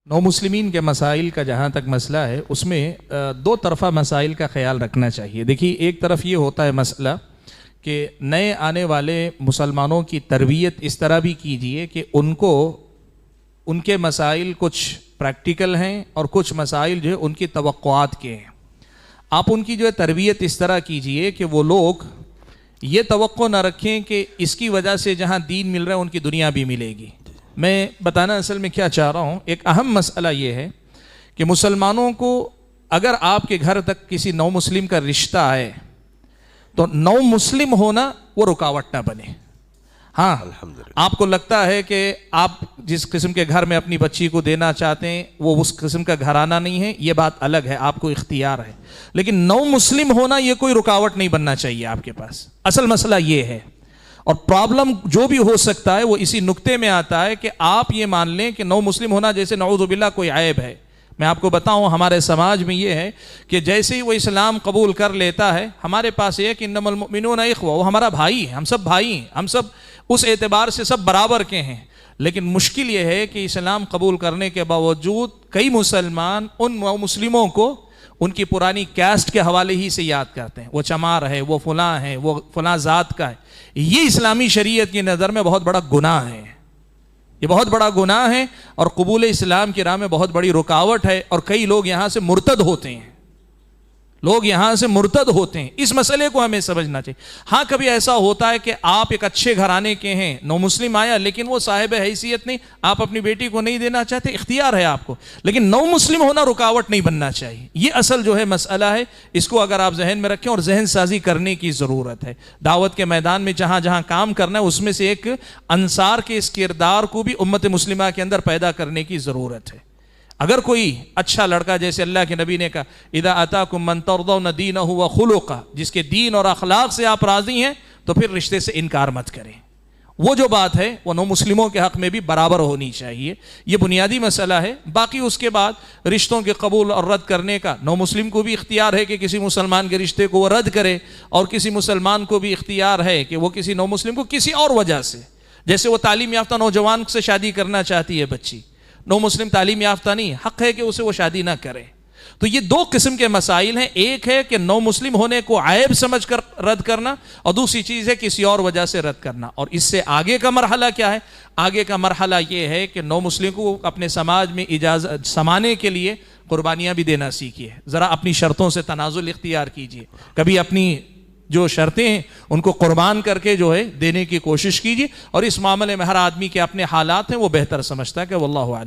नौ मुस्लिमीन के मसाइल का जहाँ तक मसला है उसमें दो तरफ़ा मसाइल का ख्याल रखना चाहिए। देखिए, एक तरफ ये होता है मसला कि नए आने वाले मुसलमानों की तरबियत इस तरह भी कीजिए कि उनको उनके मसाइल कुछ प्रैक्टिकल हैं और कुछ मसाइल जो है उनकी तवक्कुआत के हैं। आप उनकी जो है तरबियत इस तरह कीजिए कि वो लोग ये तवक्को न रखें कि इसकी वजह से जहाँ दीन मिल रहा है उनकी दुनिया भी मिलेगी। मैं बताना असल में क्या चाह रहा हूँ, एक अहम मसला ये है कि मुसलमानों को अगर आपके घर तक किसी नौ मुस्लिम का रिश्ता है तो नौ मुस्लिम होना वो रुकावट ना बने। हाँ, आपको लगता है कि आप जिस किस्म के घर में अपनी बच्ची को देना चाहते हैं वो उस किस्म का घराना नहीं है, ये बात अलग है, आपको इख्तियार है, लेकिन नौ मुस्लिम होना ये कोई रुकावट नहीं बनना चाहिए आपके पास। असल मसला ये है, और प्रॉब्लम जो भी हो सकता है वो इसी नुक्ते में आता है कि आप ये मान लें कि नौ मुस्लिम होना जैसे नऊज़ुबिल्लाह कोई ऐब है। मैं आपको बताऊं, हमारे समाज में ये है कि जैसे ही वो इस्लाम कबूल कर लेता है, हमारे पास ये कि इन्नमल मुमिनूना इख्वा, वो हमारा भाई है, हम सब भाई हैं, हम सब उस एतबार से सब बराबर के हैं। लेकिन मुश्किल ये है कि इस्लाम कबूल करने के बावजूद कई मुसलमान उन मुस्लिमों को उनकी पुरानी कैस्ट के हवाले ही से याद करते हैं। वो चमार है, वो फलां है, वो फलां ज़ात का है। ये इस्लामी शरीयत की नज़र में बहुत बड़ा गुनाह है, ये बहुत बड़ा गुनाह है और कबूल इस्लाम की राह में बहुत बड़ी रुकावट है। और कई लोग यहाँ से मुर्तद होते हैं, लोग यहाँ से मुर्तद होते हैं। इस मसले को हमें समझना चाहिए। हाँ, कभी ऐसा होता है कि आप एक अच्छे घराने के हैं, नौ मुस्लिम आया लेकिन वो साहिब हैसियत नहीं, आप अपनी बेटी को नहीं देना चाहते, इख्तियार है आपको, लेकिन नौ मुस्लिम होना रुकावट नहीं बनना चाहिए। ये असल जो है मसला है, इसको अगर आप जहन में रखें और जहन साजी करने की ज़रूरत है। दावत के मैदान में जहाँ जहाँ काम करना है उसमें से एक अंसार के इस किरदार को भी उम्मत मुस्लिमा के अंदर पैदा करने की ज़रूरत है। अगर कोई अच्छा लड़का, जैसे अल्लाह के नबी ने कहा, इदा अताकुम मन तर्दौन दीनहु व खुलुक़हु, जिसके दीन और अखलाक से आप राज़ी हैं तो फिर रिश्ते से इनकार मत करें। वो जो बात है वो नौ मुस्लिमों के हक़ में भी बराबर होनी चाहिए। ये बुनियादी मसला है। बाकी उसके बाद रिश्तों के कबूल और रद्द करने का नौ मुस्लिम को भी इख्तियार है कि किसी मुसलमान के रिश्ते को वो रद्द करे, और किसी मुसलमान को भी इख्तियार है कि वो किसी नौ मुस्लिम को किसी और वजह से, जैसे वो तालीम याफ्ता नौजवान से शादी करना चाहती है बच्ची, नौ मुस्लिम तालीम याफ्ता नहीं, हक है कि उसे वो शादी ना करे। तो ये दो किस्म के मसाइल हैं। एक है कि नौ मुस्लिम होने को आयब समझकर रद्द करना, और दूसरी चीज़ है किसी और वजह से रद्द करना। और इससे आगे का मरहला क्या है? आगे का मरहला ये है कि नौ मुस्लिम को अपने समाज में इजाज़त समाने के लिए कुर्बानियाँ भी देना सीखिए। ज़रा अपनी शर्तों से तनाजुल इख्तियार कीजिए, कभी अपनी जो शर्तें हैं उनको कुर्बान करके जो है देने की कोशिश कीजिए। और इस मामले में हर आदमी के अपने हालात हैं, वो बेहतर समझता है कि वल्लाहु आलम।